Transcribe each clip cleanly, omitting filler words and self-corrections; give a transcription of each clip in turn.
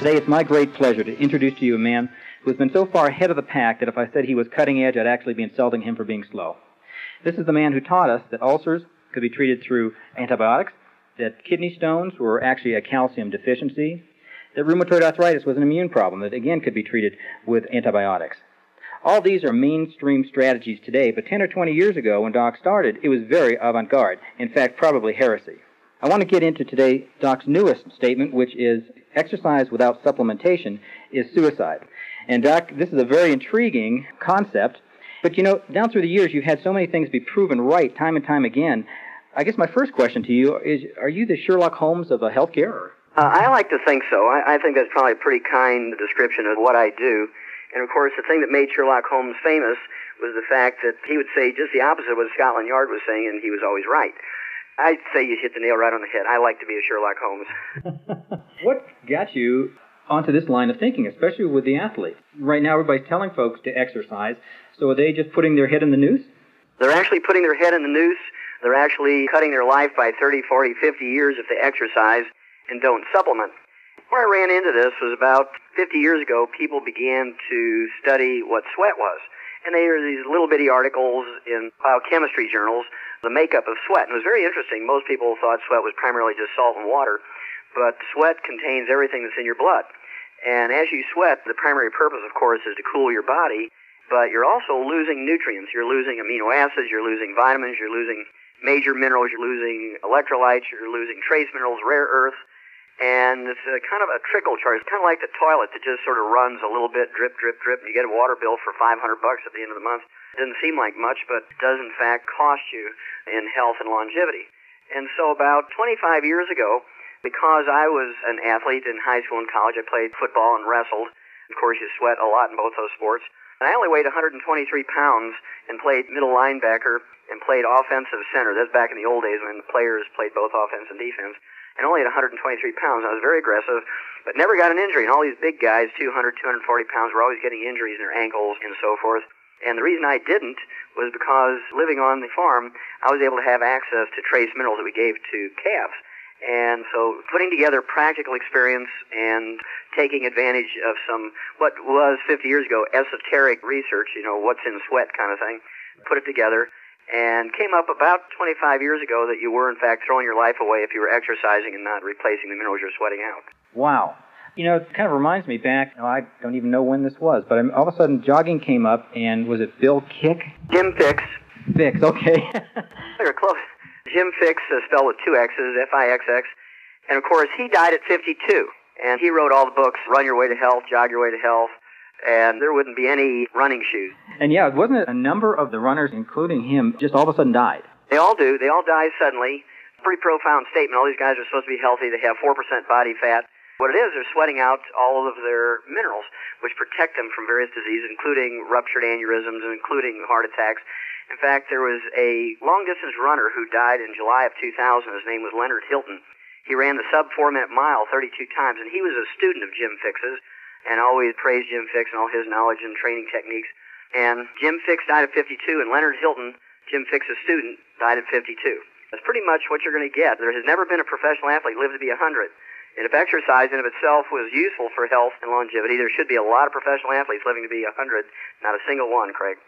Today it's my great pleasure to introduce to you a man who has been so far ahead of the pack that if I said he was cutting edge, I'd actually be insulting him for being slow. This is the man who taught us that ulcers could be treated through antibiotics, that kidney stones were actually a calcium deficiency, that rheumatoid arthritis was an immune problem that again could be treated with antibiotics. All these are mainstream strategies today, but 10 or 20 years ago when Doc started, it was very avant-garde. In fact, probably heresy. I want to get into today Doc's newest statement, which is exercise without supplementation is suicide. And Doc, this is a very intriguing concept, but you know, down through the years you've had so many things be proven right time and time again. I guess my first question to you is, are you the Sherlock Holmes of healthcare? I like to think so. I think that's probably a pretty kind description of what I do. And of course, the thing that made Sherlock Holmes famous was the fact that he would say just the opposite of what Scotland Yard was saying, and he was always right. I'd say you hit the nail right on the head. I like to be a Sherlock Holmes. What got you onto this line of thinking, especially with the athlete? Right now, everybody's telling folks to exercise, so are they just putting their head in the noose? They're actually putting their head in the noose. They're actually cutting their life by 30, 40, 50 years if they exercise and don't supplement. Where I ran into this was about 50 years ago, people began to study what sweat was. And they were these little bitty articles in biochemistry journals, the makeup of sweat. And it was very interesting. Most people thought sweat was primarily just salt and water, but sweat contains everything that's in your blood. And as you sweat, the primary purpose, of course, is to cool your body, but you're also losing nutrients. You're losing amino acids, you're losing vitamins, you're losing major minerals, you're losing electrolytes, you're losing trace minerals, rare earths. And it's a kind of a trickle charge. It's kind of like the toilet that just sort of runs a little bit, drip, drip, drip, and you get a water bill for $500 at the end of the month. It doesn't seem like much, but it does in fact cost you in health and longevity. And so about 25 years ago, because I was an athlete in high school and college, I played football and wrestled. Of course, you sweat a lot in both those sports. And I only weighed 123 pounds and played middle linebacker and played offensive center. That's back in the old days when the players played both offense and defense. And only at 123 pounds. I was very aggressive, but never got an injury. And all these big guys, 200, 240 pounds, were always getting injuries in their ankles and so forth. And the reason I didn't was because living on the farm, I was able to have access to trace minerals that we gave to calves. And so putting together practical experience and taking advantage of some, what was 50 years ago, esoteric research, you know, what's in sweat kind of thing, put it together. And came up about 25 years ago that you were, in fact, throwing your life away if you were exercising and not replacing the minerals you're sweating out. Wow. You know, it kind of reminds me back, I don't even know when this was, but all of a sudden jogging came up, and was it Bill Kick? Jim Fixx. Fixx, okay. You're close. Jim Fixx, spelled with two X's, F-I-X-X. And, of course, he died at 52. And he wrote all the books, Run Your Way to Health, Jog Your Way to Health, and there wouldn't be any running shoes. And yeah, wasn't it a number of the runners, including him, just all of a sudden died? They all do. They all die suddenly. Pretty profound statement. All these guys are supposed to be healthy. They have 4% body fat. What it is, they're sweating out all of their minerals, which protect them from various diseases, including ruptured aneurysms and including heart attacks. In fact, there was a long-distance runner who died in July of 2000. His name was Leonard Hilton. He ran the sub-4-minute mile 32 times, and he was a student of Jim Fixx's, and always praised Jim Fixx and all his knowledge and training techniques. And Jim Fixx died at 52, and Leonard Hilton, Jim Fixx's student, died at 52. That's pretty much what you're going to get. There has never been a professional athlete live to be 100. And if exercise in of itself was useful for health and longevity, there should be a lot of professional athletes living to be 100, not a single one, Craig.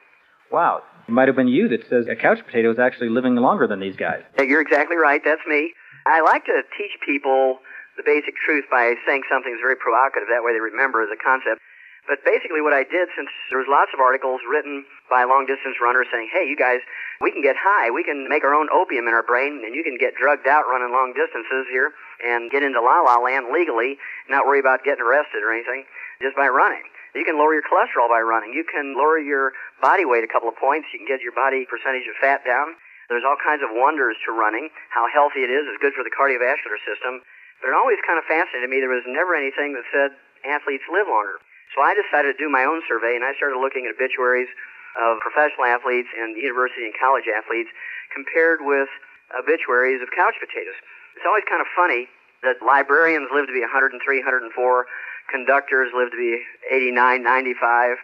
Wow. It might have been you that says a couch potato is actually living longer than these guys. Yeah, you're exactly right. That's me. I like to teach people the basic truth by saying something that's very provocative. That way they remember as a concept. But basically what I did, since there was lots of articles written by long-distance runners saying, hey, you guys, we can get high. We can make our own opium in our brain, and you can get drugged out running long distances here and get into la-la land legally, not worry about getting arrested or anything, just by running. You can lower your cholesterol by running. You can lower your body weight a couple of points. You can get your body percentage of fat down. There's all kinds of wonders to running, how healthy it is. It's good for the cardiovascular system. But it always kind of fascinated me. There was never anything that said athletes live longer. So I decided to do my own survey, and I started looking at obituaries of professional athletes and university and college athletes compared with obituaries of couch potatoes. It's always kind of funny that librarians live to be 103, 104, conductors live to be 89, 95,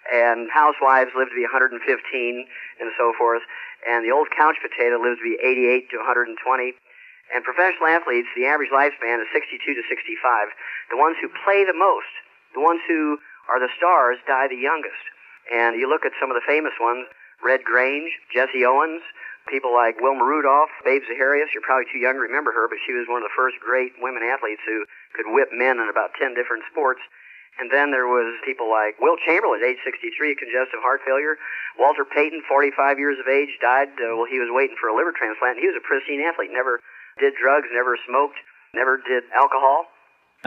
and housewives live to be 115, and so forth. And the old couch potato lives to be 88 to 120. And professional athletes, the average lifespan is 62 to 65. The ones who play the most, the ones who are the stars, die the youngest. And you look at some of the famous ones, Red Grange, Jesse Owens, people like Wilma Rudolph, Babe Zaharias. You're probably too young to remember her, but she was one of the first great women athletes who could whip men in about 10 different sports. And then there was people like Will Chamberlain, age 63, congestive heart failure. Walter Payton, 45 years of age, died while he was waiting for a liver transplant. He was a pristine athlete, never did drugs, never smoked, never did alcohol.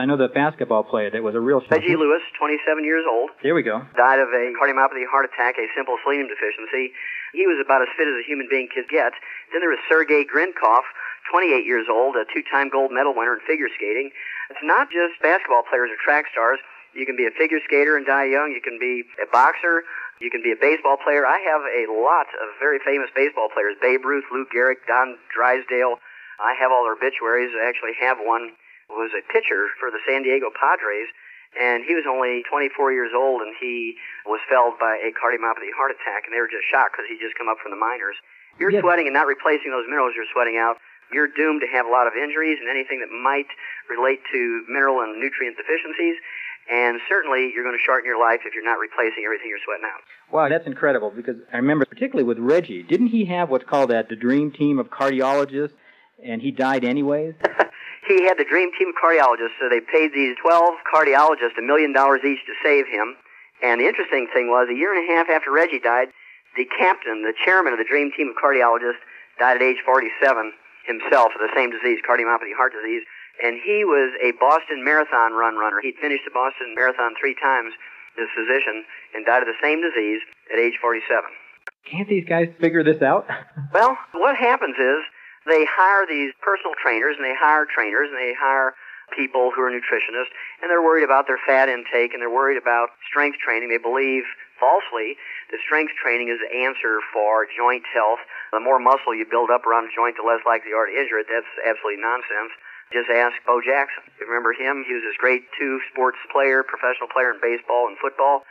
I know the basketball player that was a real shock. Reggie Lewis, 27 years old. There we go. Died of a cardiomyopathy heart attack, a simple selenium deficiency. He was about as fit as a human being could get. Then there was Sergei Grinkov, 28 years old, a two-time gold medal winner in figure skating. It's not just basketball players or track stars. You can be a figure skater and die young. You can be a boxer. You can be a baseball player. I have a lot of very famous baseball players. Babe Ruth, Lou Gehrig, Don Drysdale. I have all their obituaries. I actually have one who was a pitcher for the San Diego Padres, and he was only 24 years old, and he was felled by a cardiomyopathy heart attack, and they were just shocked because he just come up from the minors. You're sweating and not replacing those minerals you're sweating out. You're doomed to have a lot of injuries and anything that might relate to mineral and nutrient deficiencies. And certainly, you're going to shorten your life if you're not replacing everything you're sweating out. Wow, that's incredible, because I remember, particularly with Reggie, didn't he have what's called the dream team of cardiologists, and he died anyways? He had the dream team of cardiologists, so they paid these 12 cardiologists $1 million each to save him. And the interesting thing was, a year and a half after Reggie died, the captain, the chairman of the dream team of cardiologists, died at age 47 himself of the same disease, cardiomyopathy heart disease. And he was a Boston Marathon runner. He'd finished the Boston Marathon 3 times, his physician, and died of the same disease at age 47. Can't these guys figure this out? Well, what happens is they hire these personal trainers, and they hire trainers, and they hire people who are nutritionists, and they're worried about their fat intake, and they're worried about strength training. They believe, falsely, that strength training is the answer for joint health. The more muscle you build up around a joint, the less likely you are to injure it. That's absolutely nonsense. Just ask Bo Jackson. You remember him? He was this great two-sports player, professional player in baseball and football,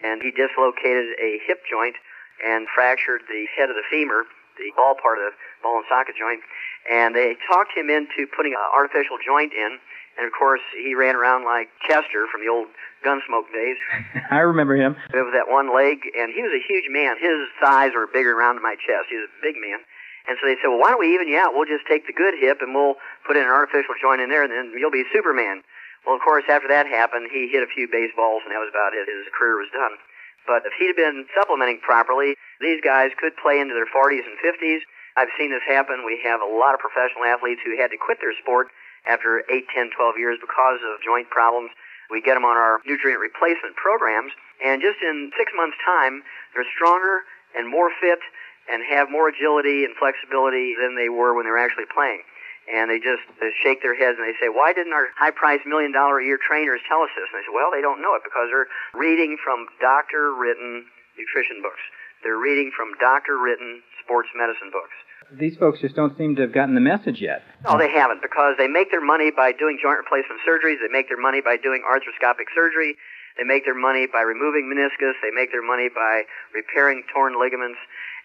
and he dislocated a hip joint and fractured the head of the femur, the ball part of the ball and socket joint, and they talked him into putting an artificial joint in, and of course he ran around like Chester from the old Gunsmoke days. I remember him. With that one leg, and he was a huge man. His thighs were bigger around my chest. He was a big man. And so they said, well, why don't we even you out? We'll just take the good hip and we'll put in an artificial joint in there, and then you'll be Superman. Well, of course, after that happened, he hit a few baseballs, and that was about it. His career was done. But if he'd been supplementing properly, these guys could play into their 40s and 50s. I've seen this happen. We have a lot of professional athletes who had to quit their sport after 8, 10, 12 years because of joint problems. We get them on our nutrient replacement programs, and just in 6 months' time, they're stronger and more fit and have more agility and flexibility than they were when they were actually playing. And they just shake their heads and they say, why didn't our high-priced $1 million a year trainers tell us this? And they say, well, they don't know it because they're reading from doctor-written nutrition books. They're reading from doctor-written sports medicine books. These folks just don't seem to have gotten the message yet. No, they haven't, because they make their money by doing joint replacement surgeries. They make their money by doing arthroscopic surgery. They make their money by removing meniscus. They make their money by repairing torn ligaments.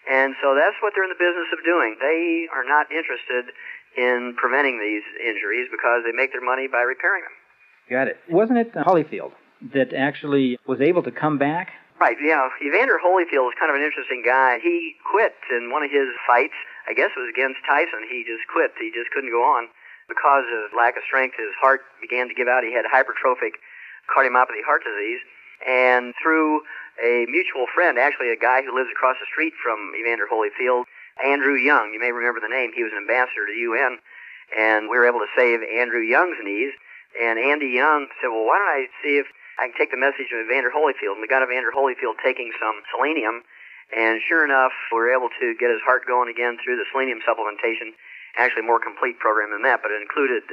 And so that's what they're in the business of doing. They are not interested in preventing these injuries because they make their money by repairing them. Got it. Wasn't it Holyfield that actually was able to come back? Right, yeah. Evander Holyfield is kind of an interesting guy. He quit in one of his fights. I guess it was against Tyson. He just quit. He just couldn't go on. Because of lack of strength, his heart began to give out. He had hypertrophic cardiomyopathy heart disease. And through a mutual friend, actually a guy who lives across the street from Evander Holyfield, Andrew Young, you may remember the name. He was an ambassador to the UN, and we were able to save Andrew Young's knees. And Andy Young said, well, why don't I see if I can take the message of Evander Holyfield? And we got Evander Holyfield taking some selenium, and sure enough, we were able to get his heart going again through the selenium supplementation. Actually, a more complete program than that, but it included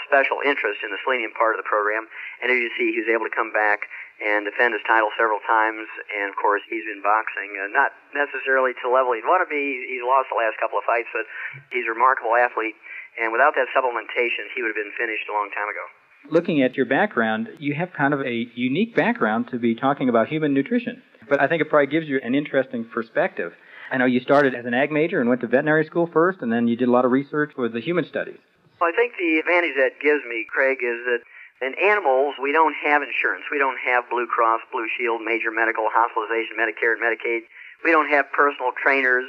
special interest in the selenium part of the program. And as you see, he was able to come back and defend his title several times. And, of course, he's been boxing, not necessarily to the level he'd want to be. He's lost the last couple of fights, but he's a remarkable athlete. And without that supplementation, he would have been finished a long time ago. Looking at your background, you have kind of a unique background to be talking about human nutrition. But I think it probably gives you an interesting perspective. I know you started as an ag major and went to veterinary school first, and then you did a lot of research with the human studies. Well, I think the advantage that gives me, Craig, is that in animals, we don't have insurance. We don't have Blue Cross, Blue Shield, major medical, hospitalization, Medicare, and Medicaid. We don't have personal trainers.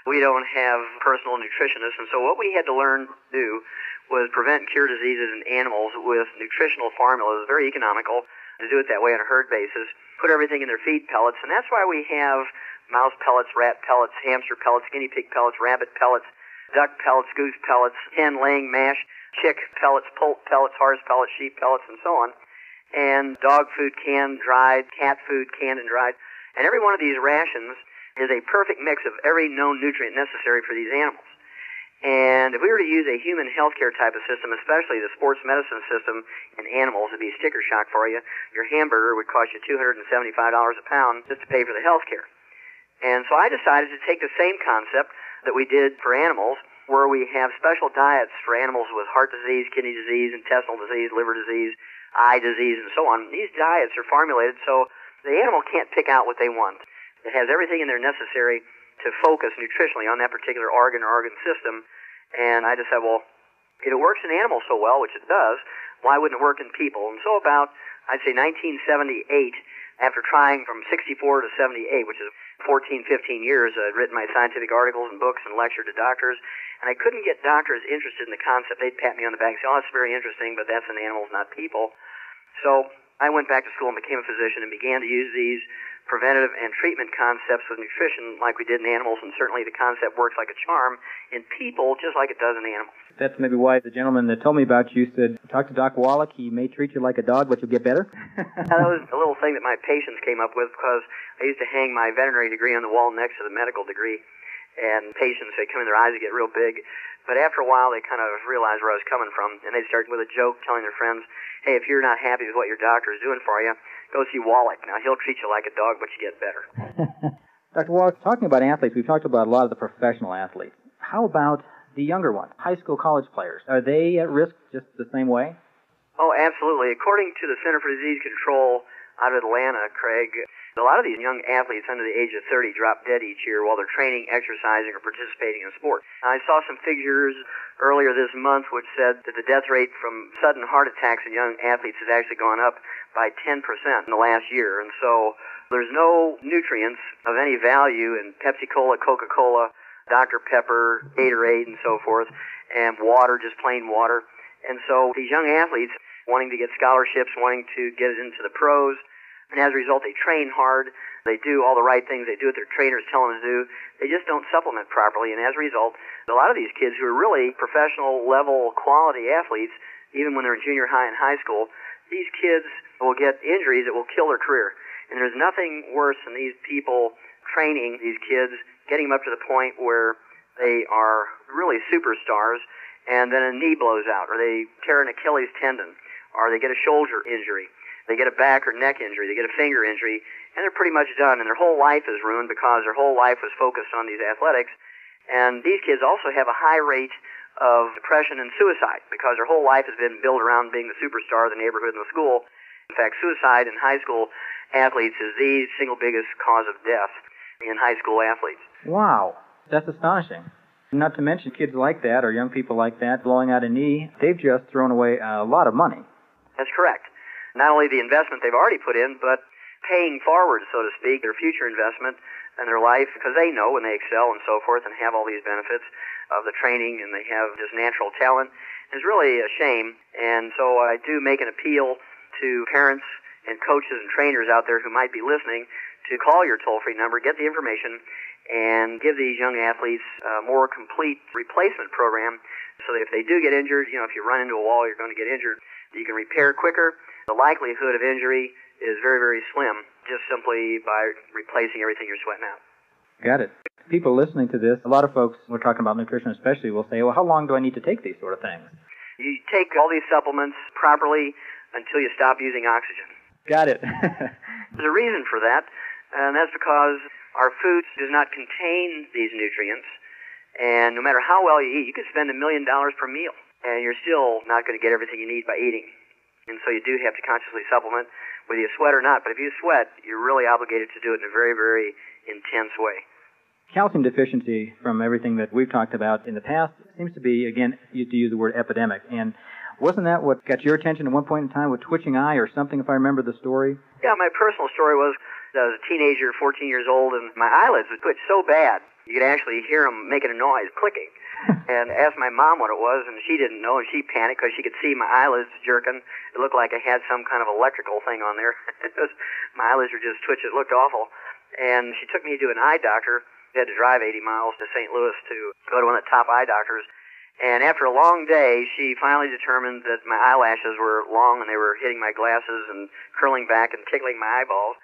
We don't have personal nutritionists. And so what we had to learn to do was prevent and cure diseases in animals with nutritional formulas, very economical, to do it that way on a herd basis, put everything in their feed pellets. And that's why we have mouse pellets, rat pellets, hamster pellets, guinea pig pellets, rabbit pellets, duck pellets, goose pellets, hen laying mash, chick pellets, poult pellets, horse pellets, sheep pellets, and so on. And dog food canned, dried, cat food canned and dried. And every one of these rations is a perfect mix of every known nutrient necessary for these animals. And if we were to use a human healthcare type of system, especially the sports medicine system in animals, it'd be a sticker shock for you. Your hamburger would cost you $275 a pound just to pay for the healthcare. And so I decided to take the same concept that we did for animals, where we have special diets for animals with heart disease, kidney disease, intestinal disease, liver disease, eye disease, and so on. These diets are formulated so the animal can't pick out what they want. It has everything in there necessary to focus nutritionally on that particular organ or organ system. And I just said, well, if it works in animals so well, which it does, why wouldn't it work in people? And so about, I'd say 1978, after trying from 64 to 78, which is 14, 15 years, I'd written my scientific articles and books and lectured to doctors, and I couldn't get doctors interested in the concept. They'd pat me on the back and say, oh, that's very interesting, but that's in animals, not people. So I went back to school and became a physician and began to use these preventative and treatment concepts with nutrition like we did in animals, and certainly the concept works like a charm in people just like it does in animals. That's maybe why the gentleman that told me about you said, talk to Doc Wallach, he may treat you like a dog, but you'll get better. That was a little thing that my patients came up with, because I used to hang my veterinary degree on the wall next to the medical degree, and patients, they come in, their eyes would get real big. But after a while, they kind of realized where I was coming from, and they'd start with a joke telling their friends, hey, if you're not happy with what your doctor is doing for you, go see Wallach. Now, he'll treat you like a dog, but you get better. Dr. Wallach, talking about athletes, we've talked about a lot of the professional athletes. How about the younger ones, high school, college players? Are they at risk just the same way? Oh, absolutely. According to the Center for Disease Control out of Atlanta, Craig, a lot of these young athletes under the age of 30 drop dead each year while they're training, exercising, or participating in sport. I saw some figures earlier this month which said that the death rate from sudden heart attacks in young athletes has actually gone up by 10% in the last year. And so there's no nutrients of any value in Pepsi-Cola, Coca-Cola, Dr. Pepper, Gatorade, and so forth, and water, just plain water. And so these young athletes wanting to get scholarships, wanting to get into the pros, and as a result, they train hard, they do all the right things, they do what their trainers tell them to do, they just don't supplement properly, and as a result, a lot of these kids who are really professional level quality athletes, even when they're in junior high and high school, these kids will get injuries that will kill their career. And there's nothing worse than these people training these kids, getting them up to the point where they are really superstars, and then a knee blows out, or they tear an Achilles tendon, or they get a shoulder injury. They get a back or neck injury, they get a finger injury, and they're pretty much done, and their whole life is ruined because their whole life was focused on these athletics. And these kids also have a high rate of depression and suicide because their whole life has been built around being the superstar of the neighborhood and the school. In fact, suicide in high school athletes is the single biggest cause of death in high school athletes. Wow, that's astonishing. Not to mention kids like that or young people like that blowing out a knee, they've just thrown away a lot of money. That's correct. Not only the investment they've already put in, but paying forward, so to speak, their future investment and their life, because they know when they excel and so forth and have all these benefits of the training and they have this natural talent. It's really a shame. And so I do make an appeal to parents and coaches and trainers out there who might be listening to call your toll-free number, get the information, and give these young athletes a more complete replacement program so that if they do get injured, if you run into a wall, you're going to get injured, you can repair quicker. The likelihood of injury is very, very slim, just simply by replacing everything you're sweating out. Got it. People listening to this, a lot of folks, we're talking about nutrition especially, will say, well, how long do I need to take these sort of things? You take all these supplements properly until you stop using oxygen. Got it. There's a reason for that, and that's because our food does not contain these nutrients, and no matter how well you eat, you could spend $1 million per meal, and you're still not going to get everything you need by eating. And so you do have to consciously supplement, whether you sweat or not. But if you sweat, you're really obligated to do it in a very, very intense way. calcium deficiency, from everything that we've talked about in the past, seems to be, again, to use the word epidemic. And wasn't that what got your attention at one point in time with twitching eye or something, if I remember the story? Yeah, my personal story was I was a teenager, 14 years old, and my eyelids would twitch so bad, you could actually hear them making a noise, clicking. And asked my mom what it was, and she didn't know, and she panicked because she could see my eyelids jerking. It looked like I had some kind of electrical thing on there. My eyelids were just twitching. It looked awful. And she took me to an eye doctor. I had to drive 80 miles to St. Louis to go to one of the top eye doctors. And after a long day, she finally determined that my eyelashes were long and they were hitting my glasses and curling back and tickling my eyeballs.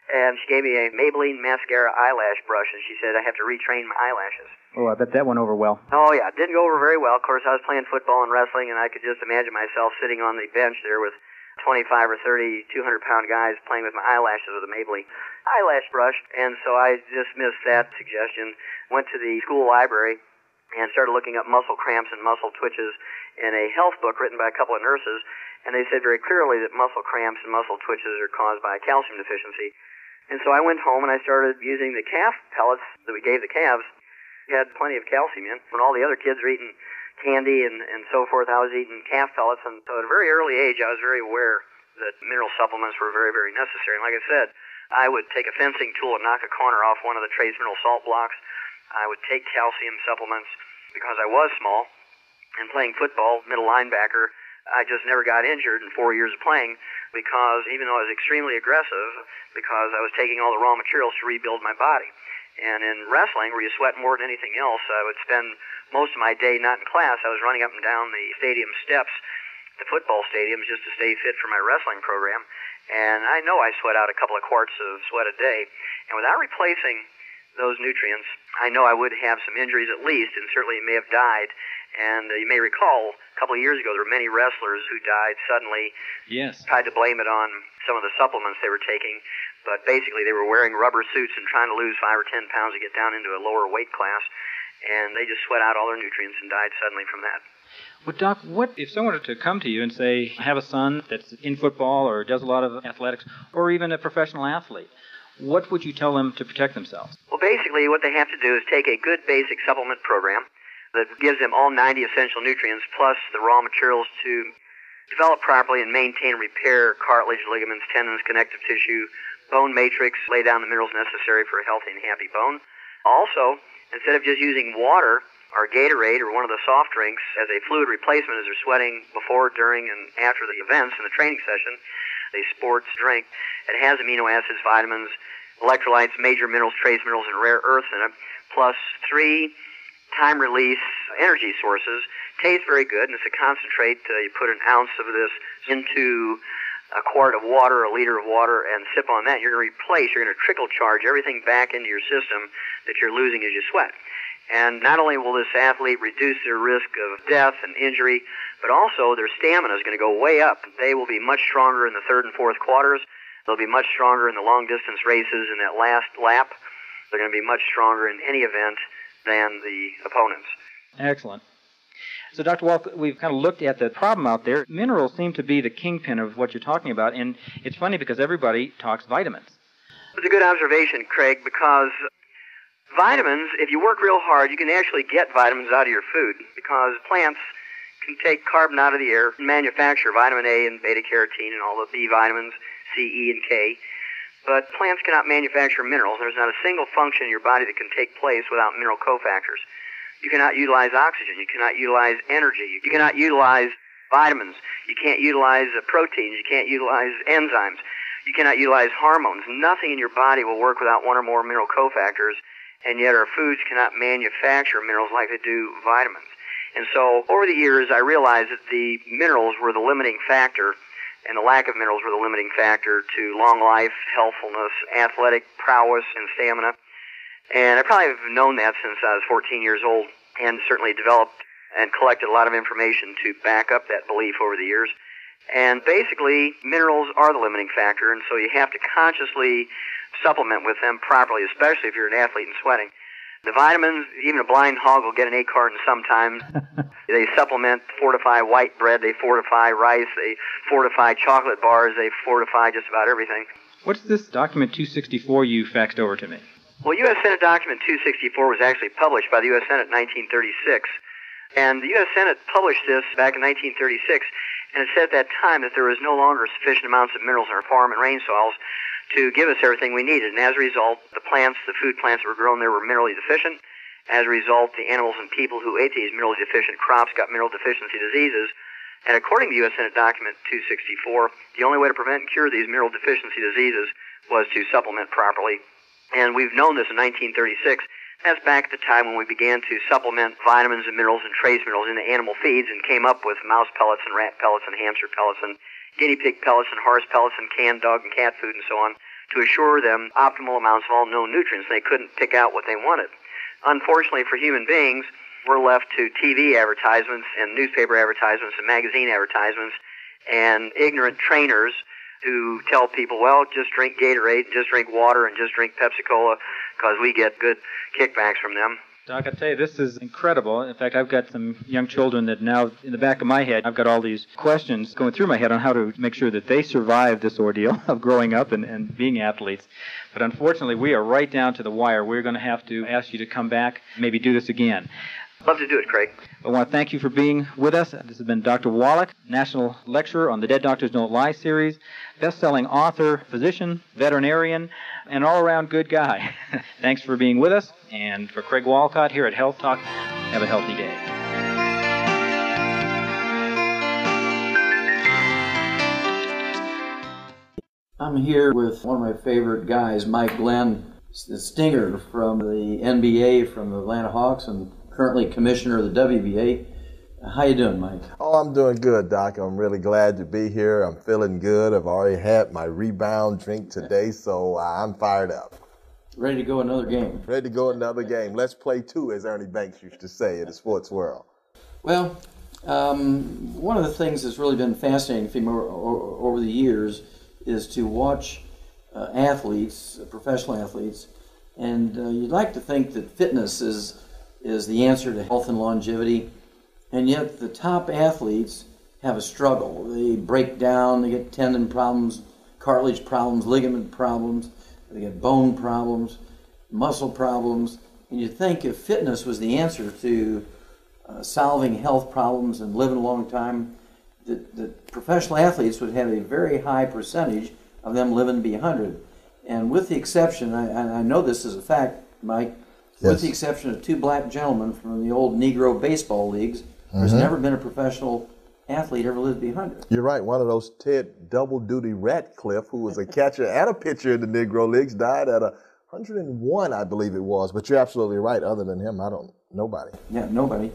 And she gave me a Maybelline mascara eyelash brush, and she said I have to retrain my eyelashes. Oh, I bet that went over well. Oh, yeah. It didn't go over very well. Of course, I was playing football and wrestling, and I could just imagine myself sitting on the bench there with 25 or 30 200-pound guys playing with my eyelashes with a Maybelline eyelash brush. And so I dismissed that suggestion, went to the school library, and started looking up muscle cramps and muscle twitches in a health book written by a couple of nurses. And they said very clearly that muscle cramps and muscle twitches are caused by calcium deficiency. And so I went home and I started using the calf pellets that we gave the calves. We had plenty of calcium in. When all the other kids were eating candy and so forth, I was eating calf pellets. And so at a very early age, I was very aware that mineral supplements were very, very necessary. And like I said, I would take a fencing tool and knock a corner off one of the trace mineral salt blocks. I would take calcium supplements because I was small. And playing football, middle linebacker, I just never got injured in 4 years of playing because even though I was extremely aggressive, because I was taking all the raw materials to rebuild my body. And in wrestling, where you sweat more than anything else, I would spend most of my day not in class. I was running up and down the stadium steps, the football stadiums, just to stay fit for my wrestling program. And I know I sweat out a couple of quarts of sweat a day. And without replacing those nutrients, I know I would have some injuries at least, and certainly may have died. And you may recall, a couple of years ago, there were many wrestlers who died suddenly. Yes. Tried to blame it on some of the supplements they were taking, but basically they were wearing rubber suits and trying to lose 5 or 10 pounds to get down into a lower weight class, and they just sweat out all their nutrients and died suddenly from that. Well, Doc, what if someone were to come to you and say, I have a son that's in football or does a lot of athletics, or even a professional athlete, what would you tell them to protect themselves? Well, basically what they have to do is take a good basic supplement program that gives them all 90 essential nutrients plus the raw materials to develop properly and maintain and repair cartilage, ligaments, tendons, connective tissue, bone matrix, lay down the minerals necessary for a healthy and happy bone. Also, instead of just using water or Gatorade or one of the soft drinks as a fluid replacement as they're sweating before, during, and after the events in the training session, a sports drink, it has amino acids, vitamins, electrolytes, major minerals, trace minerals, and rare earths in it, plus 3 time-release energy sources. Tastes very good, and it's a concentrate. You put an ounce of this into a quart of water, a liter of water, and sip on that. You're going to trickle charge everything back into your system that you're losing as you sweat. And not only will this athlete reduce their risk of death and injury, but also their stamina is going to go way up. They will be much stronger in the third and fourth quarters. They'll be much stronger in the long-distance races in that last lap. They're going to be much stronger in any event than the opponents. Excellent. So, Dr. Wallach, we've kind of looked at the problem out there. Minerals seem to be the kingpin of what you're talking about, and it's funny because everybody talks vitamins. It's a good observation, Craig, because vitamins, if you work real hard, you can actually get vitamins out of your food because plants can take carbon out of the air and manufacture vitamin A and beta-carotene and all the B vitamins, C, E, and K. But plants cannot manufacture minerals. There's not a single function in your body that can take place without mineral cofactors. You cannot utilize oxygen. You cannot utilize energy. You cannot utilize vitamins. You can't utilize proteins. You can't utilize enzymes. You cannot utilize hormones. Nothing in your body will work without one or more mineral cofactors, and yet our foods cannot manufacture minerals like they do vitamins. And so over the years, I realized that the minerals were the limiting factor, and the lack of minerals were the limiting factor to long life, healthfulness, athletic prowess, and stamina. And I probably have known that since I was 14 years old, and certainly developed and collected a lot of information to back up that belief over the years. And basically, minerals are the limiting factor, and so you have to consciously supplement with them properly, especially if you're an athlete and sweating. The vitamins, even a blind hog will get an 8 carton sometimes. They supplement, fortify white bread, they fortify rice, they fortify chocolate bars, they fortify just about everything. What's this document 264 you faxed over to me? Well, U.S. Senate Document 264 was actually published by the U.S. Senate in 1936. And the U.S. Senate published this back in 1936, and it said at that time that there was no longer sufficient amounts of minerals in our farm and rain soils to give us everything we needed. And as a result, the food plants that were grown there were minerally deficient. As a result, the animals and people who ate these minerally deficient crops got mineral deficiency diseases. And according to U.S. Senate Document 264, the only way to prevent and cure these mineral deficiency diseases was to supplement properly. And we've known this in 1936. That's back at the time when we began to supplement vitamins and minerals and trace minerals into animal feeds and came up with mouse pellets and rat pellets and hamster pellets and guinea pig pellets and horse pellets and canned dog and cat food and so on to assure them optimal amounts of all known nutrients. They couldn't pick out what they wanted. Unfortunately for human beings, we're left to TV advertisements and newspaper advertisements and magazine advertisements and ignorant trainers who tell people, well, just drink Gatorade, just drink water, and just drink Pepsi-Cola because we get good kickbacks from them. Doc, I tell you, this is incredible. In fact, I've got some young children that now, in the back of my head, I've got all these questions going through my head on how to make sure that they survive this ordeal of growing up and being athletes. But unfortunately, we are right down to the wire. We're going to have to ask you to come back, maybe do this again. Love to do it, Craig. I want to thank you for being with us. This has been Dr. Wallach, National Lecturer on the Dead Doctors Don't Lie series, best-selling author, physician, veterinarian, and all-around good guy. Thanks for being with us. And for Craig Walcott here at Health Talk, have a healthy day. I'm here with one of my favorite guys, Mike Glenn, the Stinger from the NBA, from the Atlanta Hawks, and currently commissioner of the WBA. How you doing, Mike? Oh, I'm doing good, Doc. I'm really glad to be here. I'm feeling good. I've already had my rebound drink today, so I'm fired up. Ready to go another game. Ready to go another game. Let's play two, as Ernie Banks used to say in the sports world. Well, one of the things that's really been fascinating for me over the years is to watch athletes, professional athletes, and you'd like to think that fitness is the answer to health and longevity, and yet the top athletes have a struggle. They break down, they get tendon problems, cartilage problems, ligament problems, they get bone problems, muscle problems, and you'd think if fitness was the answer to solving health problems and living a long time, that professional athletes would have a very high percentage of them living to be 100. And with the exception, I know this is a fact, Mike, yes, with the exception of two black gentlemen from the old Negro baseball leagues, there's never been a professional athlete ever lived to be 100. You're right. One of those Ted double-duty Ratcliffe, who was a catcher and a pitcher in the Negro Leagues, died at 101, I believe it was. But you're absolutely right. Other than him, nobody. Yeah, nobody.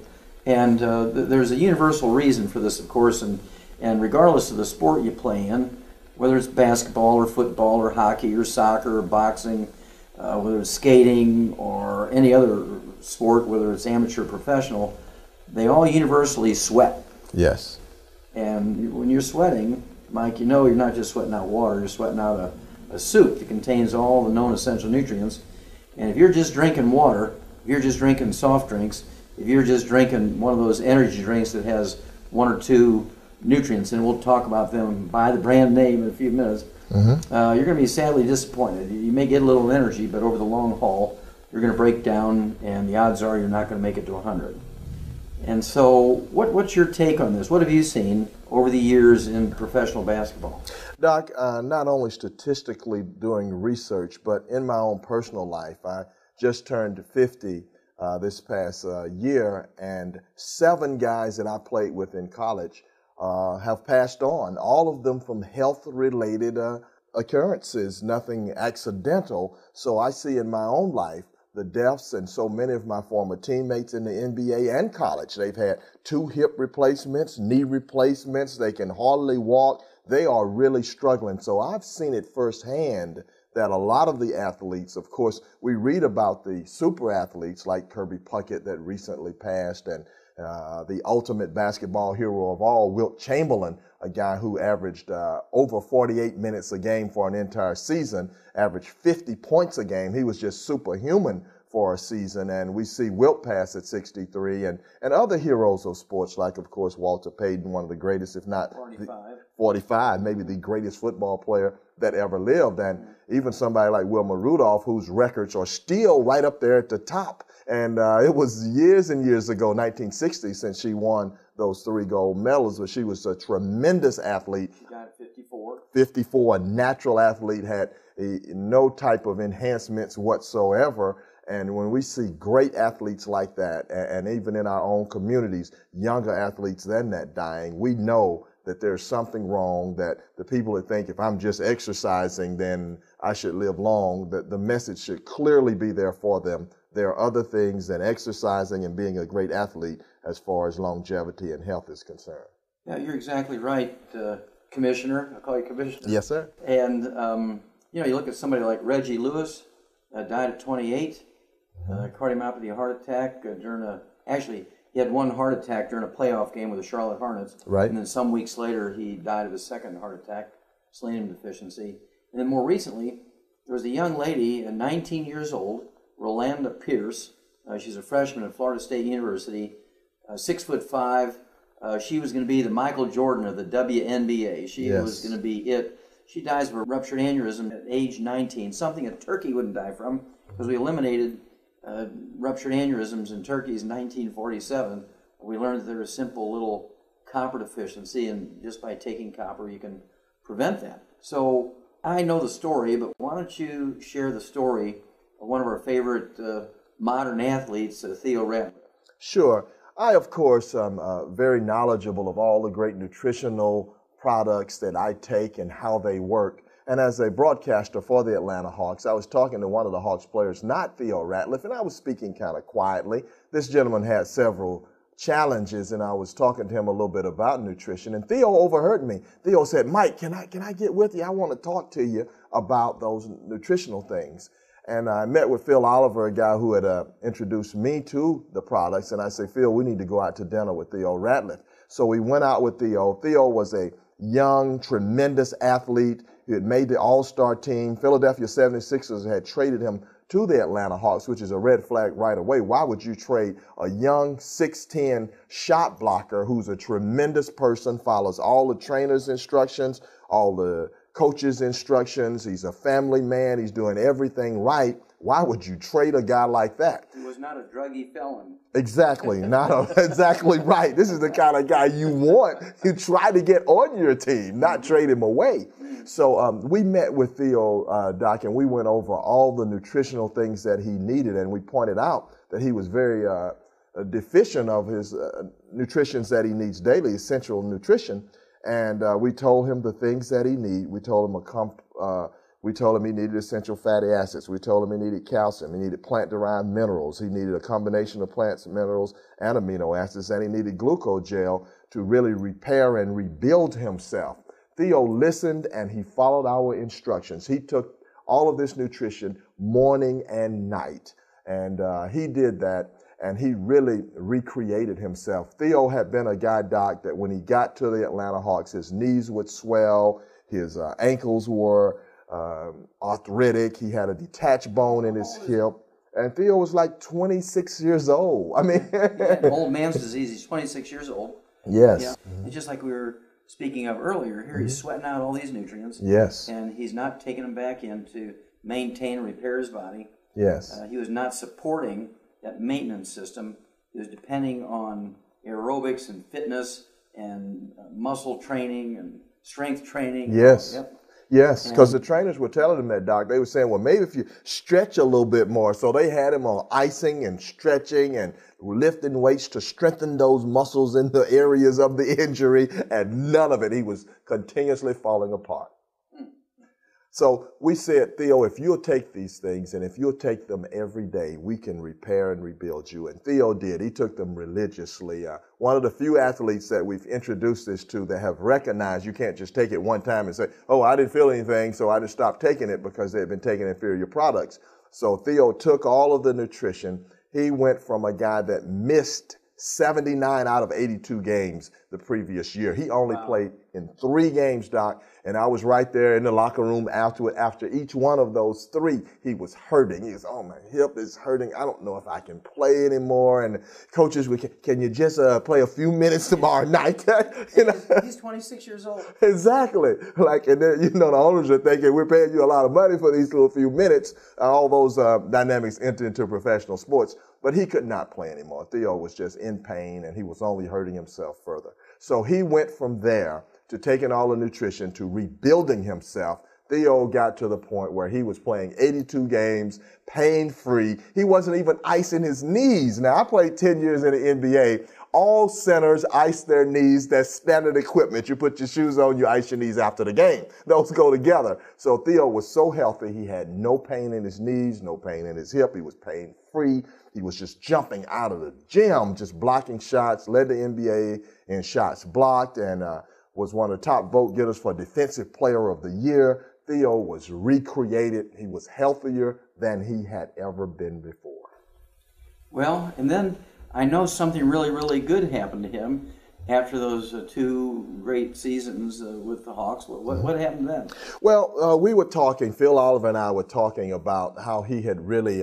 And there's a universal reason for this, of course, and regardless of the sport you play in, whether it's basketball or football or hockey or soccer or boxing, whether it's skating or any other sport, whether it's amateur or professional, they all universally sweat. Yes. And when you're sweating, Mike, you know you're not just sweating out water, you're sweating out a soup that contains all the known essential nutrients. And if you're just drinking water, if you're just drinking soft drinks, if you're just drinking one of those energy drinks that has one or two nutrients, and we'll talk about them by the brand name in a few minutes, you're going to be sadly disappointed. You may get a little energy, but over the long haul, you're going to break down, and the odds are you're not going to make it to 100. And so what's your take on this? What have you seen over the years in professional basketball? Doc, not only statistically doing research, but in my own personal life, I just turned 50 this past year, and 7 guys that I played with in college have passed on, all of them from health-related occurrences, nothing accidental. So I see in my own life the deaths, and so many of my former teammates in the NBA and college, they've had 2 hip replacements, knee replacements, they can hardly walk. They are really struggling. So I've seen it firsthand that a lot of the athletes, of course, we read about the super athletes like Kirby Puckett that recently passed, and the ultimate basketball hero of all, Wilt Chamberlain, a guy who averaged over 48 minutes a game for an entire season, averaged 50 points a game. He was just superhuman for a season. And we see Wilt pass at 63, and other heroes of sports like, of course, Walter Payton, one of the greatest, if not 45. 45, maybe the greatest football player that ever lived. And even somebody like Wilma Rudolph, whose records are still right up there at the top. And it was years and years ago, 1960, since she won those 3 gold medals, but she was a tremendous athlete. She died at 54. 54, a natural athlete, had no type of enhancements whatsoever. And when we see great athletes like that, and even in our own communities, younger athletes than that dying, we know that there's something wrong, that the people that think if I'm just exercising, then I should live long, that the message should clearly be there for them. There are other things than exercising and being a great athlete as far as longevity and health is concerned. Yeah, you're exactly right, Commissioner. I'll call you Commissioner. Yes, sir. And, you look at somebody like Reggie Lewis, died at 28, cardiomyopathy heart attack he had one heart attack during a playoff game with the Charlotte Hornets. Right. And then some weeks later, he died of a second heart attack, selenium deficiency. And then more recently, there was a young lady, 19 years old, Rolanda Pierce. She's a freshman at Florida State University, 6'5". She was going to be the Michael Jordan of the WNBA. She was going to be it. She dies of a ruptured aneurysm at age 19, something a turkey wouldn't die from, because we eliminated ruptured aneurysms in turkeys in 1947. We learned that there was simple little copper deficiency, and just by taking copper, you can prevent that. So I know the story, but why don't you share the story of one of our favorite modern athletes, Theo Ratliff? Sure. I, of course, am very knowledgeable of all the great nutritional products that I take and how they work. And as a broadcaster for the Atlanta Hawks, I was talking to one of the Hawks players, not Theo Ratliff, and I was speaking kind of quietly. This gentleman had several challenges, and I was talking to him a little bit about nutrition, and Theo overheard me. Theo said, "Mike, can I get with you? I want to talk to you about those nutritional things." And I met with Phil Oliver, a guy who had introduced me to the products, and I said, "Phil, we need to go out to dinner with Theo Ratliff." So we went out with Theo. Theo was a young, tremendous athlete. He had made the all-star team. Philadelphia 76ers had traded him to the Atlanta Hawks, which is a red flag right away. Why would you trade a young 6'10" shot blocker who's a tremendous person, follows all the trainer's instructions, all the coach's instructions? He's a family man. He's doing everything right. Why would you trade a guy like that? He was not a druggy felon. Exactly. Exactly right. This is the kind of guy you want. You try to get on your team, not trade him away. So we met with Theo, Doc, and we went over all the nutritional things that he needed, and we pointed out that he was very deficient of his nutritions that he needs daily, essential nutrition. And we told him the things that he needed. We told him he needed essential fatty acids. We told him he needed calcium. He needed plant-derived minerals. He needed a combination of plants, minerals, and amino acids. And he needed glucogel to really repair and rebuild himself. Theo listened, and he followed our instructions. He took all of this nutrition morning and night. And he did that, and he really recreated himself. Theo had been a guy, Doc, that when he got to the Atlanta Hawks, his knees would swell, his ankles were arthritic, he had a detached bone in his hip, and Theo was like 26 years old. I mean, old man's disease. He's 26 years old. Yes. Yeah. And just like we were speaking of earlier, here he's sweating out all these nutrients. Yes. And he's not taking them back in to maintain and repair his body. Yes. He was not supporting that maintenance system. He was depending on aerobics and fitness and muscle training and strength training. Yes. Yep. Yes, because the trainers were telling him that, Doc. They were saying, well, maybe if you stretch a little bit more. So they had him on icing and stretching and lifting weights to strengthen those muscles in the areas of the injury, and none of it. He was continuously falling apart. So we said, Theo, if you'll take these things and if you'll take them every day, we can repair and rebuild you. And Theo did. He took them religiously. One of the few athletes that we've introduced this to that have recognized you can't just take it one time and say, oh, I didn't feel anything, so I just stopped taking it, because they've been taking inferior products. So Theo took all of the nutrition. He went from a guy that missed 79 out of 82 games the previous year. He only played in 3 games, Doc, and I was right there in the locker room afterward. After each one of those 3, he was hurting. He was, oh, my hip is hurting. I don't know if I can play anymore. And coaches, can you just play a few minutes tomorrow night? You know? He's 26 years old. Exactly. Like, and then, the owners are thinking, we're paying you a lot of money for these little few minutes. All those dynamics enter into professional sports. But he could not play anymore. Theo was just in pain, and he was only hurting himself further. So he went from there to taking all the nutrition to rebuilding himself. Theo got to the point where he was playing 82 games, pain-free. He wasn't even icing his knees. Now, I played 10 years in the NBA. All centers ice their knees. That's standard equipment. You put your shoes on, you ice your knees after the game. Those go together. So Theo was so healthy, he had no pain in his knees, no pain in his hip. He was pain-free. He was just jumping out of the gym, just blocking shots, led the NBA in shots blocked, and was one of the top vote getters for Defensive Player of the Year. Theo was recreated. He was healthier than he had ever been before. Well, and then I know something really, really good happened to him after those 2 great seasons with the Hawks. What happened then? Well, we were talking, Phil Oliver and I were talking about how he had really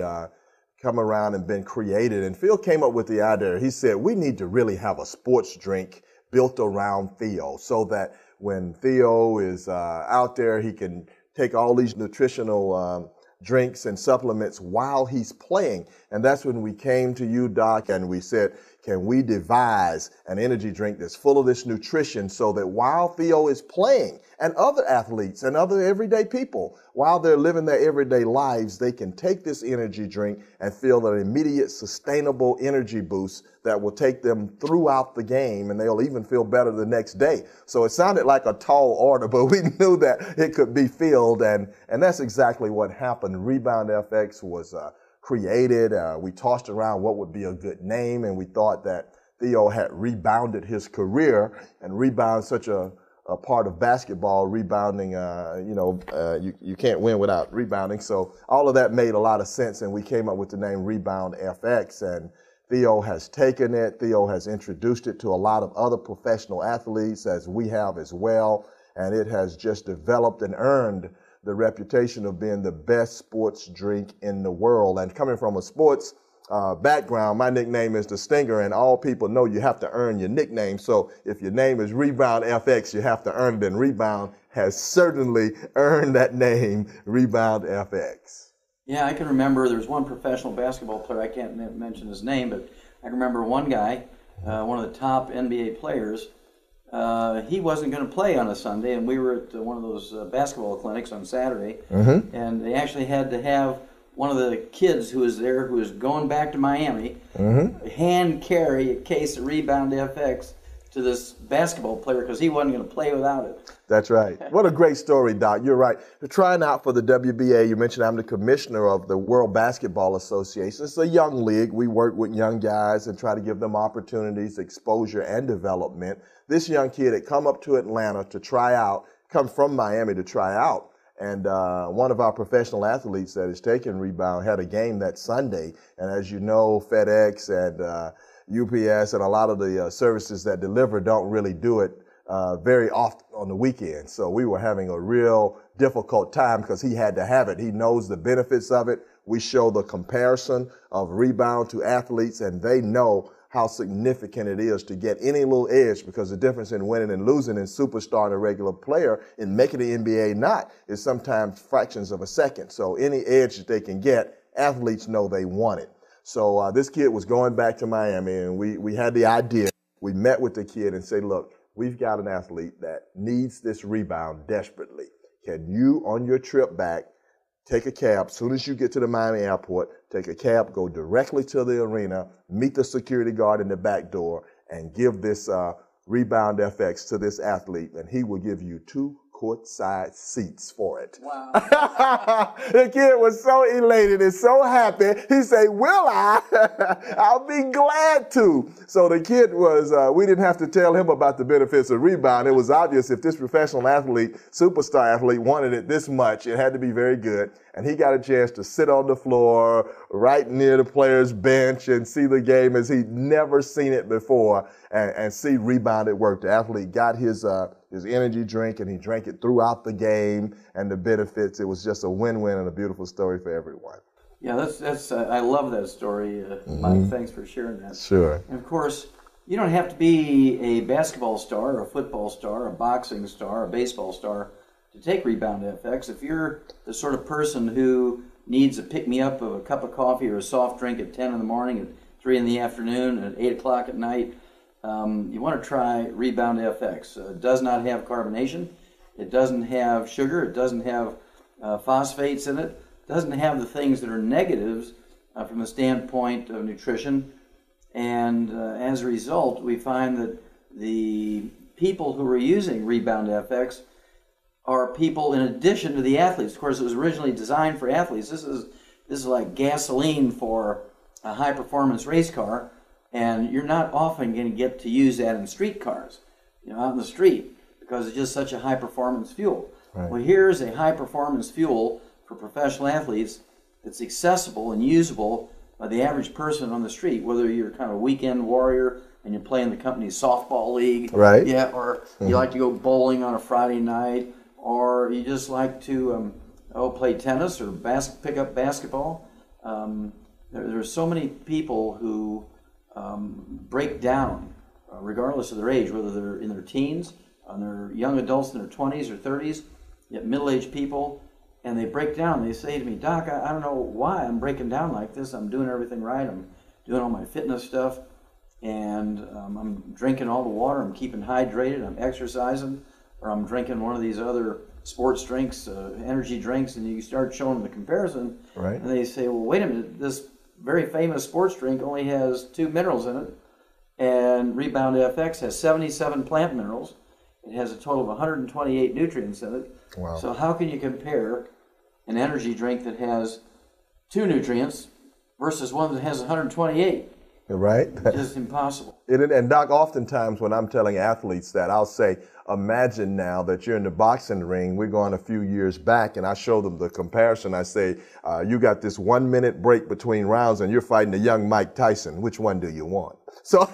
come around and been created. And Phil came up with the idea. He said, we need to really have a sports drink built around Theo so that when Theo is out there, he can take all these nutritional drinks and supplements while he's playing. And that's when we came to you, Doc, and we said, can we devise an energy drink that's full of this nutrition so that while Theo is playing, and other athletes and other everyday people, while they're living their everyday lives, they can take this energy drink and feel an immediate sustainable energy boost that will take them throughout the game, and they'll even feel better the next day. So it sounded like a tall order, but we knew that it could be filled, and that's exactly what happened. Rebound FX was created. We tossed around what would be a good name, and we thought that Theo had rebounded his career, and rebound such a part of basketball, rebounding, you can't win without rebounding. So all of that made a lot of sense, and we came up with the name Rebound FX, and Theo has taken it. Theo has introduced it to a lot of other professional athletes, as we have as well, and it has just developed and earned the reputation of being the best sports drink in the world. And coming from a sports background, my nickname is the Stinger, and all people know you have to earn your nickname. So if your name is Rebound FX, you have to earn it, and Rebound has certainly earned that name, Rebound FX. Yeah, I can remember there was one professional basketball player, I can't mention his name, but I can remember one guy, one of the top NBA players, he wasn't going to play on a Sunday, and we were at one of those basketball clinics on Saturday, and they actually had to have one of the kids who was there, who was going back to Miami, hand carry a case of Rebound FX to this basketball player because he wasn't going to play without it. That's right. What a great story, Doc. You're right. They're trying out for the WBA. You mentioned I'm the commissioner of the World Basketball Association. It's a young league. We work with young guys and try to give them opportunities, exposure, and development. This young kid had come up to Atlanta to try out, come from Miami to try out. And one of our professional athletes that is taking Rebound had a game that Sunday. And as you know, FedEx and UPS and a lot of the services that deliver don't really do it very often on the weekend. So we were having a real difficult time because he had to have it. He knows the benefits of it. We show the comparison of Rebound to athletes, and they know how significant it is to get any little edge, because the difference in winning and losing in superstar and a regular player in making the NBA not is sometimes fractions of a second. So any edge that they can get, athletes know they want it. So this kid was going back to Miami, and we had the idea. We met with the kid and said, look, we've got an athlete that needs this rebound desperately. Can you, on your trip back, take a cab, as soon as you get to the Miami airport, take a cab, go directly to the arena, meet the security guard in the back door, and give this Rebound FX to this athlete, and he will give you 2 courtside seats for it. Wow. The kid was so elated and so happy. He said, will I? I'll be glad to. So the kid was, we didn't have to tell him about the benefits of rebound. It was obvious if this professional athlete, superstar athlete, wanted it this much, it had to be very good. And he got a chance to sit on the floor right near the player's bench and see the game as he'd never seen it before and see rebound at work. The athlete got his energy drink and he drank it throughout the game and the benefits. It was just a win-win and a beautiful story for everyone. Yeah, that's I love that story, Mike. Thanks for sharing that. Sure. And of course, you don't have to be a basketball star, a football star, a boxing star, a baseball star to take Rebound FX. If you're the sort of person who needs a pick-me-up of a cup of coffee or a soft drink at 10 in the morning, at 3 in the afternoon, at 8 o'clock at night, you want to try Rebound FX. It does not have carbonation. It doesn't have sugar. It doesn't have phosphates in it. It doesn't have the things that are negatives from the standpoint of nutrition. And as a result, we find that the people who are using Rebound FX are people in addition to the athletes. Of course, it was originally designed for athletes. This is like gasoline for a high-performance race car, and you're not often going to get to use that in street cars, out in the street, because it's just such a high-performance fuel. Right. Well, here's a high-performance fuel for professional athletes that's accessible and usable by the average person on the street, whether you're kind of a weekend warrior and you play in the company's softball league, right? Yeah, or you like to go bowling on a Friday night, or you just like to play tennis or pick up basketball. There's so many people who break down, regardless of their age, whether they're in their teens, they're young adults in their 20s or 30s, yet middle-aged people, and they break down. They say to me, Doc, I don't know why I'm breaking down like this. I'm doing everything right. I'm doing all my fitness stuff, and I'm drinking all the water. I'm keeping hydrated. I'm exercising. Or I'm drinking one of these other sports drinks, energy drinks, and you start showing them the comparison, right? And they say, well, wait a minute, this very famous sports drink only has 2 minerals in it, and Rebound FX has 77 plant minerals. It has a total of 128 nutrients in it. Wow. So how can you compare an energy drink that has 2 nutrients versus one that has 128? Right? It's just impossible. And Doc, oftentimes when I'm telling athletes that, I'll say, imagine now that you're in the boxing ring. We're going a few years back, and I show them the comparison. I say, you got this 1 minute break between rounds, and you're fighting a young Mike Tyson. Which one do you want? So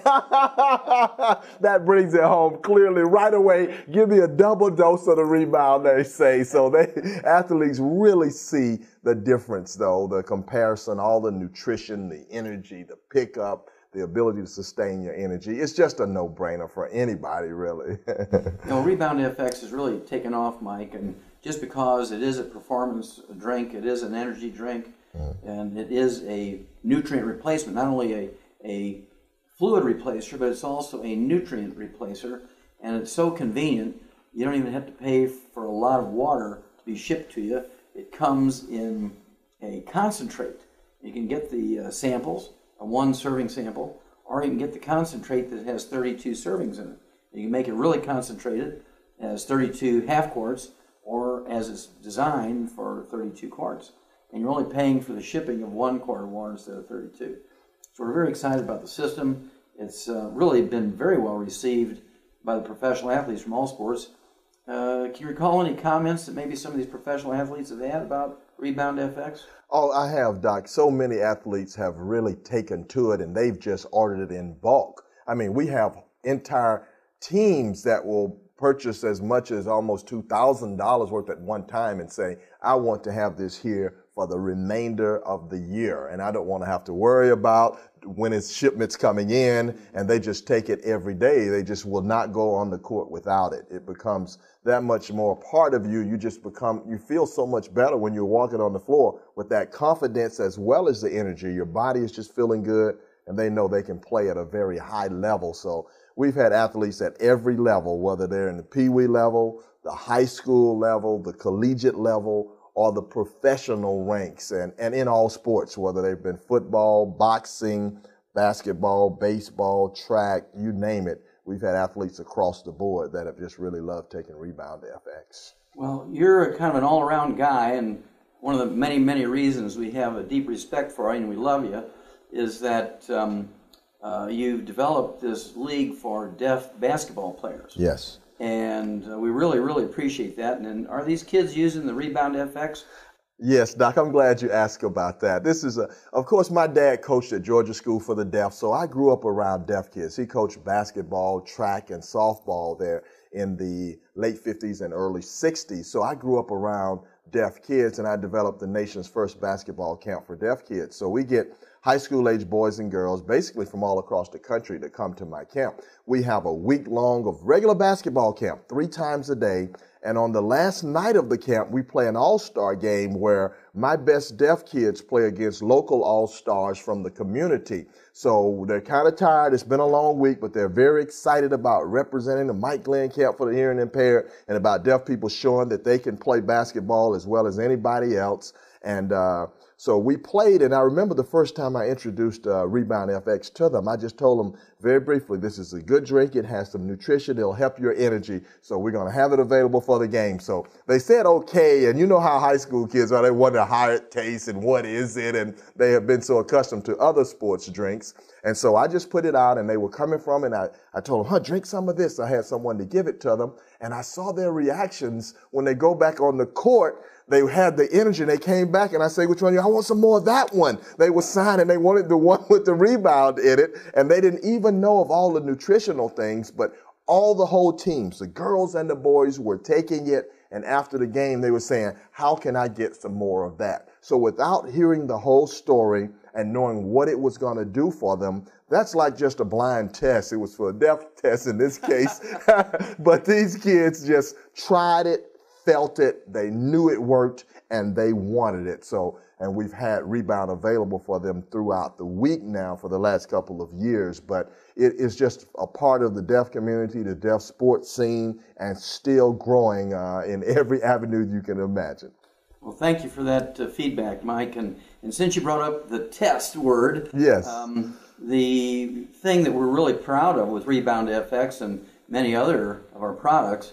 that brings it home clearly right away. Give me a double dose of the rebound, they say. So athletes really see the difference, though, the comparison, all the nutrition, the energy, the pickup, the ability to sustain your energy. It's just a no-brainer for anybody, really. Rebound FX has really taken off, Mike, and just because it is a performance drink, it is an energy drink, and it is a nutrient replacement, not only a fluid replacer, but it's also a nutrient replacer, and it's so convenient, you don't even have to pay for a lot of water to be shipped to you. It comes in a concentrate. You can get the samples, a 1 serving sample, or you can get the concentrate that has 32 servings in it. You can make it really concentrated as 32 half quarts, or as it's designed for 32 quarts. And you're only paying for the shipping of 1 quart of water instead of 32. So we're very excited about the system. It's really been very well received by the professional athletes from all sports. Can you recall any comments that maybe some of these professional athletes have had about Rebound FX? Oh, I have, Doc. So many athletes have really taken to it, and they've just ordered it in bulk. I mean, we have entire teams that will purchase as much as almost $2,000 worth at one time and say, I want to have this here for the remainder of the year, and I don't want to have to worry about when it's shipments coming in, and they just take it every day. They just will not go on the court without it. It becomes that much more part of you. You feel so much better when you're walking on the floor with that confidence as well as the energy. Your body is just feeling good, and they know they can play at a very high level. So we've had athletes at every level, whether they're in the Pee-wee level, the high school level, the collegiate level, or the professional ranks, and in all sports, whether they've been football, boxing, basketball, baseball, track, you name it. We've had athletes across the board that have just really loved taking Rebound FX. Well, you're kind of an all-around guy, and one of the many, many reasons we have a deep respect for you and we love you is that you've developed this league for deaf basketball players. Yes. And we really, really appreciate that. And are these kids using the Rebound FX? Yes, Doc, I'm glad you asked about that. This is of course, my dad coached at Georgia School for the Deaf, so I grew up around deaf kids. He coached basketball, track, and softball there in the late 50s and early 60s. So I grew up around deaf kids, and I developed the nation's first basketball camp for deaf kids. So we get high school age boys and girls basically from all across the country to come to my camp. We have a week long of regular basketball camp 3 times a day. And on the last night of the camp, we play an all-star game where my best deaf kids play against local all-stars from the community. So they're kind of tired. It's been a long week, but they're very excited about representing the Mike Glenn Camp for the Hearing Impaired and about deaf people showing that they can play basketball as well as anybody else. And so we played, and I remember the first time I introduced Rebound FX to them, I just told them very briefly, this is a good drink. It has some nutrition. It'll help your energy. So we're going to have it available for the game. So they said okay, and you know how high school kids are. They wonder how it tastes and what is it, and they have been so accustomed to other sports drinks. And so I just put it out, and they were coming from it, and I told them, drink some of this. I had someone to give it to them, and I saw their reactions when they go back on the court. They had the energy, and they came back, and I say, which one? I want some more of that one. They were signing. They wanted the one with the rebound in it, and they didn't even know of all the nutritional things, but all the whole teams, the girls and the boys, were taking it, and after the game, they were saying, how can I get some more of that? So without hearing the whole story and knowing what it was going to do for them, that's like just a blind test. It was for a deaf test in this case, but these kids just tried it, felt it, they knew it worked, and they wanted it. So, and we've had Rebound available for them throughout the week now for the last couple of years, but it is just a part of the deaf community, the deaf sports scene, and still growing in every avenue you can imagine. Well, thank you for that feedback, Mike. And since you brought up the test word, yes, the thing that we're really proud of with Rebound FX and many other of our products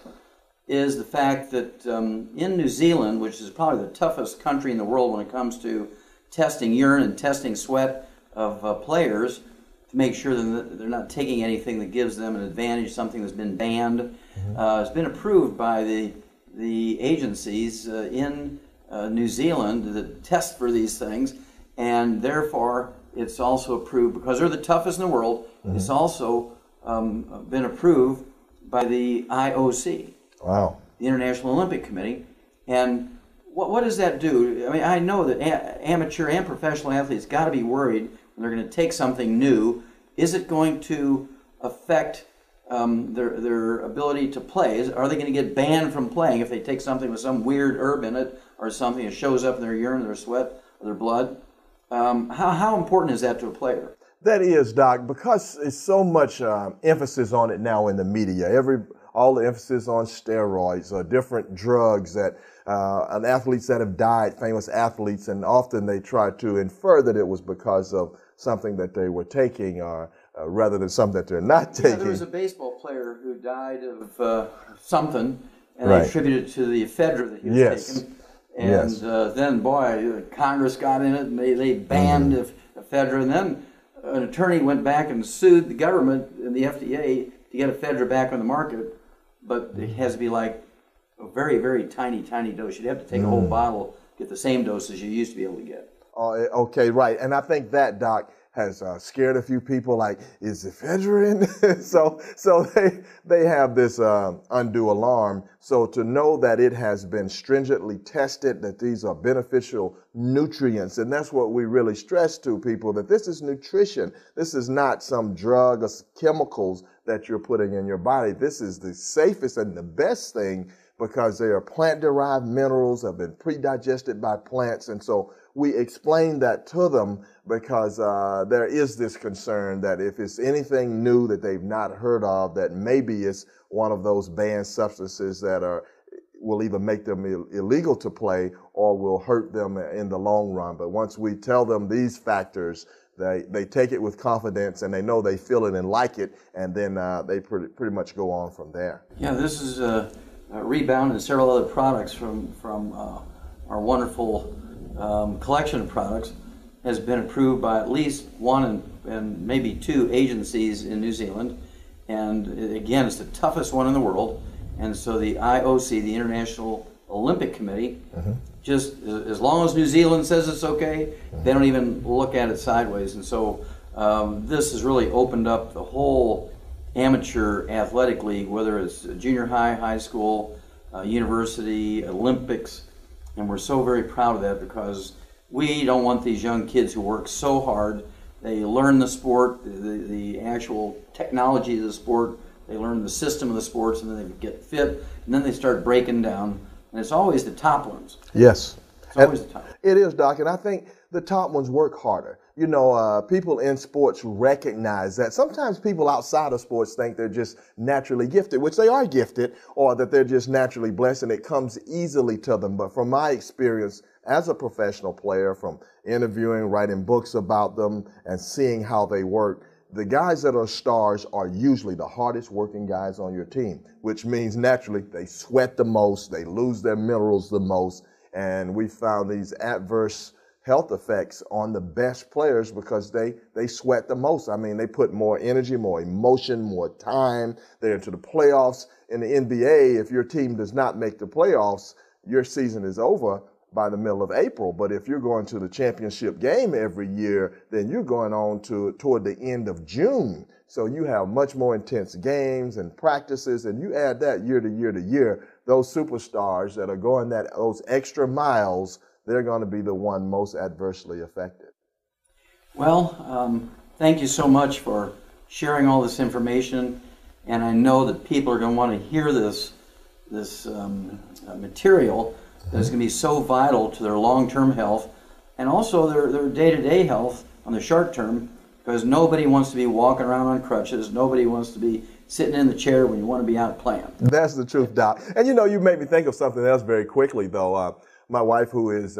is the fact that in New Zealand, which is probably the toughest country in the world when it comes to testing urine and testing sweat of players to make sure that they're not taking anything that gives them an advantage, something that's been banned, has been approved by the agencies in New Zealand that test for these things, and therefore it's also approved because they're the toughest in the world. It's also been approved by the IOC. Wow. The International Olympic Committee. And what does that do? I mean, I know that amateur and professional athletes got to be worried when they're going to take something new. Is it going to affect their ability to play? Are they going to get banned from playing if they take something with some weird herb in it or something that shows up in their urine, their sweat, or their blood? How important is that to a player? That is, Doc, because there's so much emphasis on it now in the media. All the emphasis on steroids or different drugs that athletes that have died, famous athletes, and often they try to infer that it was because of something that they were taking rather than something that they're not taking. Yeah, there was a baseball player who died of something, and Right. they attributed it to the ephedra that he was taking. And then, boy, Congress got in it, and they banned ephedra, and then an attorney went back and sued the government and the FDA to get ephedra back on the market. But it has to be like a very, very tiny, tiny dose. You'd have to take a whole bottle, get the same dose as you used to be able to get. Okay, right. And I think that, Doc, has scared a few people, like, is ephedra in? so they have this undue alarm. So to know that it has been stringently tested, that these are beneficial nutrients, and that's what we really stress to people, that this is nutrition. This is not some drug or chemicals that you're putting in your body. This is the safest and the best thing because they are plant-derived minerals, have been pre-digested by plants, and so we explain that to them because there is this concern that if it's anything new that they've not heard of, that maybe it's one of those banned substances that will either make them illegal to play or will hurt them in the long run. But once we tell them these factors, they take it with confidence, and they know they feel it and like it, and then they pretty much go on from there. Yeah, this is Rebound and several other products from our wonderful collection of products has been approved by at least one and maybe two agencies in New Zealand. And again, it's the toughest one in the world. And so the IOC, the International Olympic Committee, just as long as New Zealand says it's okay, they don't even look at it sideways. And so this has really opened up the whole amateur athletic league, whether it's junior high, high school, university, Olympics. And we're so very proud of that, because we don't want these young kids who work so hard. They learn the sport, the actual technology of the sport, they learn the system of the sports, and then they get fit, and then they start breaking down. And it's always the top ones. Yes. It's always the top. It is, Doc, and I think the top ones work harder. You know, people in sports recognize that. Sometimes people outside of sports think they're just naturally gifted, which they are gifted, or that they're just naturally blessed and it comes easily to them. But from my experience as a professional player, from interviewing, writing books about them, and seeing how they work, the guys that are stars are usually the hardest working guys on your team, which means naturally they sweat the most, they lose their minerals the most, and we found these adverse health effects on the best players because they sweat the most. I mean, they put more energy, more emotion, more time. They're into the playoffs. In the NBA, if your team does not make the playoffs, your season is over by the middle of April. But if you're going to the championship game every year, then you're going on toward the end of June. So you have much more intense games and practices, and you add that year to year to year, those superstars that are going those extra miles, they're going to be the one most adversely affected. Well, thank you so much for sharing all this information, and I know that people are going to want to hear this material that's going to be so vital to their long-term health and also their day-to-day health on the short term, because nobody wants to be walking around on crutches. Nobody wants to be sitting in the chair when you want to be out playing. That's the truth, Doc. And you know, you made me think of something else very quickly, though. My wife, who is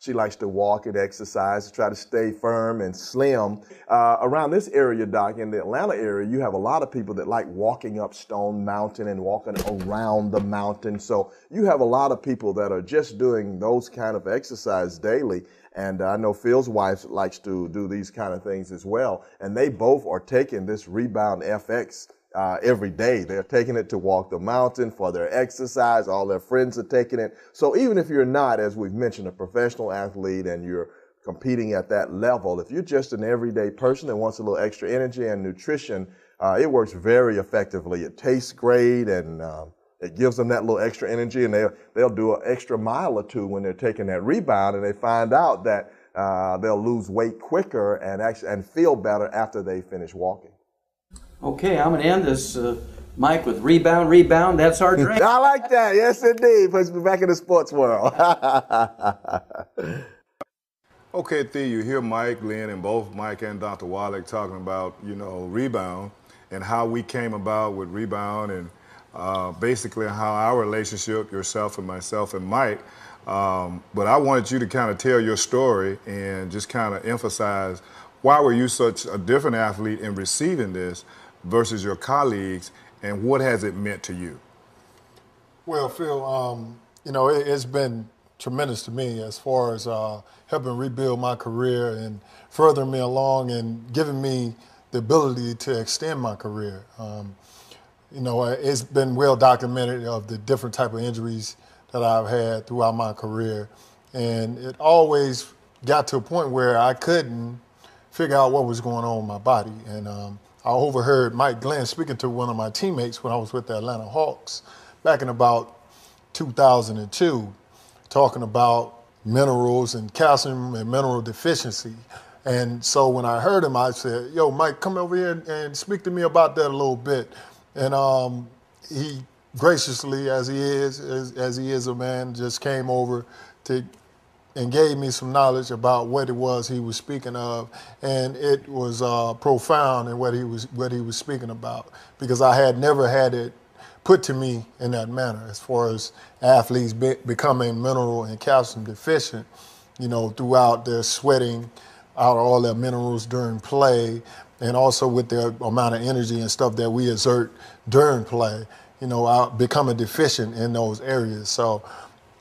she likes to walk and exercise to try to stay firm and slim. Around this area, Doc, in the Atlanta area, you have a lot of people that like walking up Stone Mountain and walking around the mountain. So you have a lot of people that are just doing those kind of exercise daily. And I know Phil's wife likes to do these kind of things as well. And they both are taking this Rebound FX every day. They're taking it to walk the mountain for their exercise. All their friends are taking it. So even if you're not, as we've mentioned, a professional athlete and you're competing at that level, if you're just an everyday person that wants a little extra energy and nutrition, it works very effectively. It tastes great, and it gives them that little extra energy, and they'll do an extra mile or two when they're taking that Rebound, and they find out that they'll lose weight quicker and feel better after they finish walking. Okay, I'm going to end this, Mike, with Rebound. That's our drink. I like that. Yes, indeed. Puts me back in the sports world. Okay, Thea, you hear Mike, Lynn, and both Mike and Dr. Wallach talking about, Rebound and how we came about with Rebound, and basically how our relationship, yourself and myself and Mike. But I wanted you to kind of tell your story and just kind of emphasize, why were you such a different athlete in receiving this versus your colleagues, and what has it meant to you? Well, Phil, it's been tremendous to me as far as helping rebuild my career and furthering me along and giving me the ability to extend my career. It's been well documented of the different type of injuries that I've had throughout my career, and it always got to a point where I couldn't figure out what was going on with my body. And I overheard Mike Glenn speaking to one of my teammates when I was with the Atlanta Hawks back in about 2002, talking about minerals and calcium and mineral deficiency. And so when I heard him, I said, "Yo, Mike, come over here and speak to me about that a little bit." And he graciously, as he is a man, just came over and gave me some knowledge about what it was he was speaking of, and it was profound in what he was speaking about, because I had never had it put to me in that manner as far as athletes becoming mineral and calcium deficient, throughout their sweating out all their minerals during play, and also with the amount of energy and stuff that we exert during play. becoming deficient in those areas. So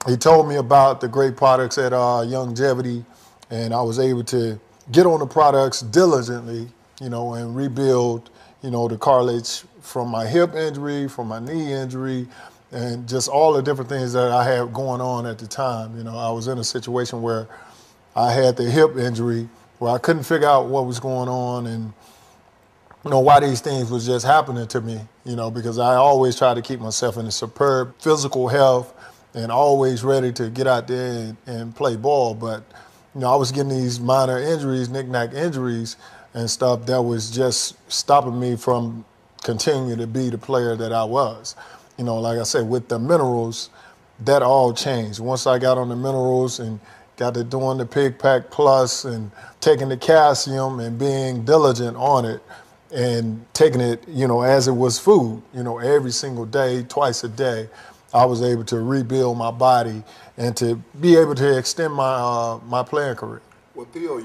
he told me about the great products at Longevity, and I was able to get on the products diligently, and rebuild, the cartilage from my hip injury, from my knee injury, and just all the different things that I had going on at the time. I was in a situation where I had the hip injury where I couldn't figure out what was going on and why these things was just happening to me, because I always try to keep myself in a superb physical health and always ready to get out there and play ball. But, I was getting these minor injuries, knick-knack injuries and stuff that was just stopping me from continuing to be the player that I was. Like I said, with the minerals, that all changed. Once I got on the minerals and got to doing the Pig Pack Plus and taking the calcium and being diligent on it and taking it, as it was food, every single day, twice a day, I was able to rebuild my body and to be able to extend my playing career. Well, Theo,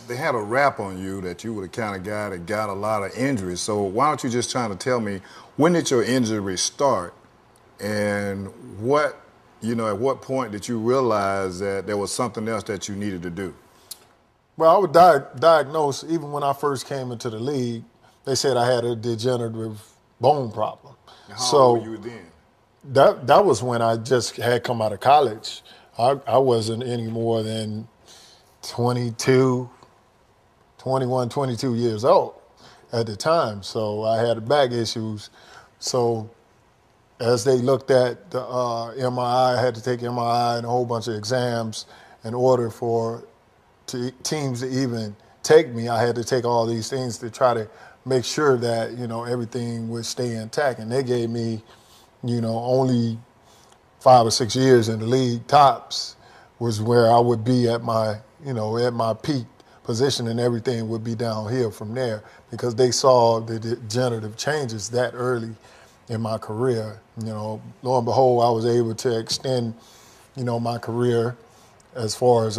they had a rap on you that you were the kind of guy that got a lot of injuries. So why don't you just try to tell me, when did your injury start, and at what point did you realize that there was something else that you needed to do? Well, I was diagnosed even when I first came into the league. They said I had a degenerative bone problem. How old were you then? That was when I just had come out of college. I wasn't any more than 22 years old at the time. So I had back issues. So as they looked at the MRI, I had to take MRI and a whole bunch of exams in order for teams to even take me. I had to take all these things to try to make sure that, everything would stay intact. And they gave me, only 5 or 6 years in the league tops was where I would be at my, at my peak position, and everything would be downhill from there because they saw the degenerative changes that early in my career. Lo and behold, I was able to extend, my career as far as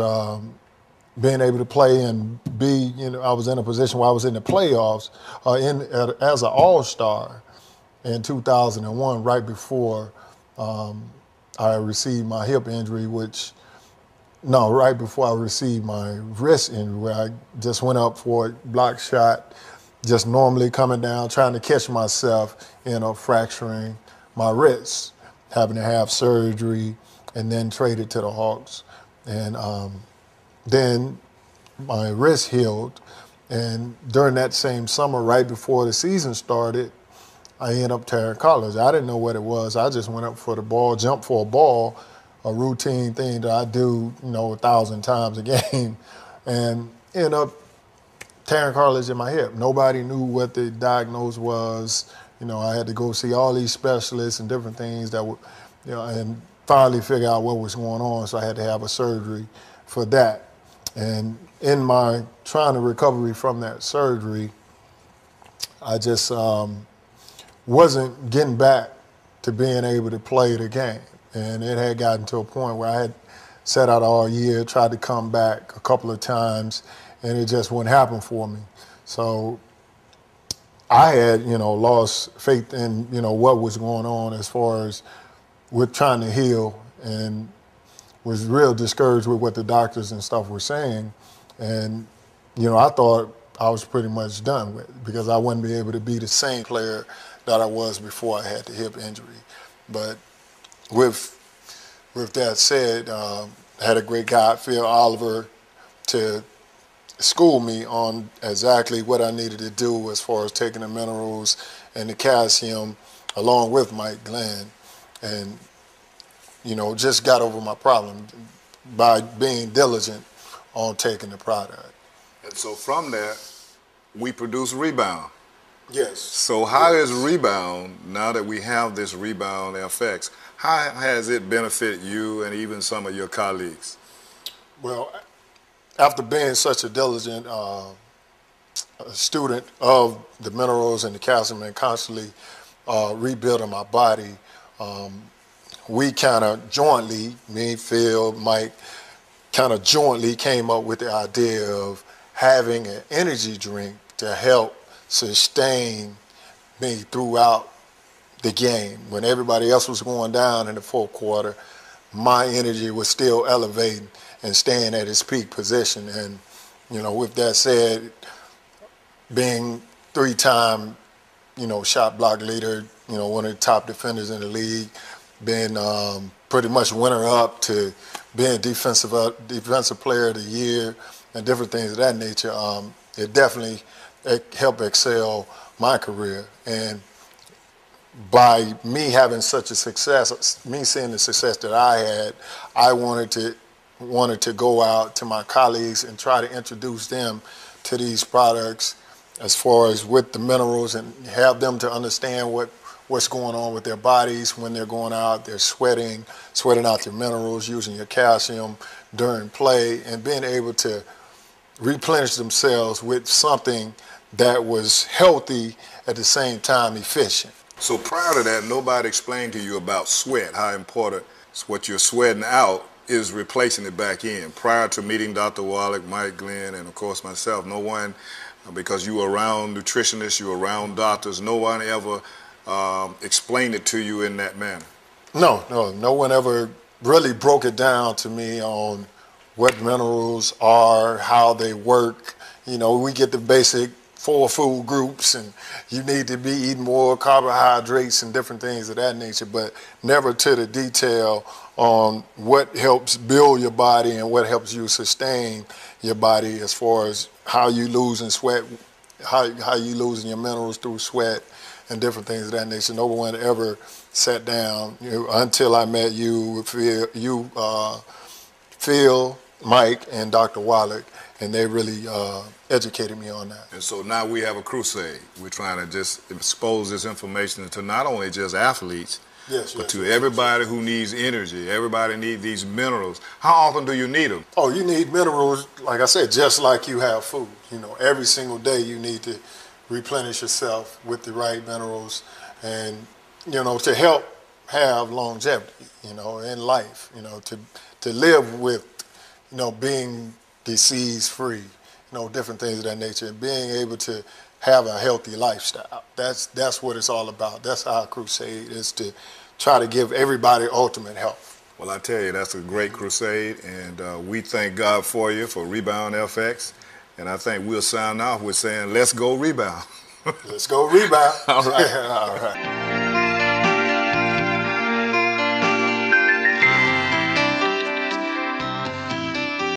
being able to play and be, I was in a position where I was in the playoffs as an all-star in 2001, right before I received my hip injury, right before I received my wrist injury, where I just went up for a block shot, just normally coming down, trying to catch myself, fracturing my wrist, having to have surgery, and then traded to the Hawks. And then my wrist healed, and during that same summer, right before the season started, I ended up tearing cartilage. I didn't know what it was. I just went up for the ball, jumped for a ball, a routine thing that I do, 1,000 times a game, and ended up tearing cartilage in my hip. Nobody knew what the diagnosis was. I had to go see all these specialists and different things that would, and finally figure out what was going on. So I had to have a surgery for that. And in my trying to recovery from that surgery, I just wasn't getting back to being able to play the game. And it had gotten to a point where I had sat out all year, tried to come back a couple of times, and it just wouldn't happen for me. So I had, lost faith in, what was going on as far as with trying to heal, and was real discouraged with what the doctors and stuff were saying. And, I thought I was pretty much done with it because I wouldn't be able to be the same player that I was before I had the hip injury. But with that said, I had a great guy, Phil Oliver, to school me on exactly what I needed to do as far as taking the minerals and the calcium, along with Mike Glenn, and just got over my problem by being diligent on taking the product. And so from that, we produce Rebound. Yes. So how is Rebound, now that we have this Rebound FX, how has it benefited you and even some of your colleagues? Well, after being such a diligent student of the minerals and the calcium and constantly rebuilding my body, we kind of jointly, me, Phil, Mike, kind of jointly came up with the idea of having an energy drink to help sustain me throughout the game. When everybody else was going down in the fourth quarter, my energy was still elevating and staying at its peak position. And, with that said, being 3-time, shot block leader, one of the top defenders in the league, being pretty much winner-up to being defensive player of the year and different things of that nature, it definitely helped excel my career. And by me having such a success, me seeing the success that I had, I wanted to go out to my colleagues and try to introduce them to these products as far as with the minerals and have them to understand what's going on with their bodies when they're going out, they're sweating out your minerals, using your calcium during play, and being able to replenish themselves with something that was healthy at the same time efficient. So prior to that, nobody explained to you about sweat, how important what you're sweating out is replacing it back in. Prior to meeting Dr. Wallach, Mike Glenn, and of course myself, no one, because you were around nutritionists, you were around doctors, no one ever explained it to you in that manner. No one ever really broke it down to me on what minerals are, how they work. We get the basic 4 food groups, and you need to be eating more carbohydrates and different things of that nature, but never to the detail on what helps build your body and what helps you sustain your body as far as how you losing sweat, how you losing your minerals through sweat and different things of that nature. No one ever sat down until I met you, Phil, Mike, and Dr. Wallach, and they really educated me on that. And so now we have a crusade. We're trying to just expose this information to not only just athletes, but to everybody who needs energy. Everybody needs these minerals. How often do you need them? Oh, you need minerals, like I said, just like you have food. Every single day you need to replenish yourself with the right minerals and, to help have longevity, in life, to live with, being disease-free, different things of that nature, and being able to have a healthy lifestyle. That's what it's all about. That's our crusade, is to try to give everybody ultimate health. Well, I tell you, that's a great crusade, and we thank God for you, for Rebound FX, and I think we'll sign off with saying, let's go rebound. Let's go rebound. All right. All right.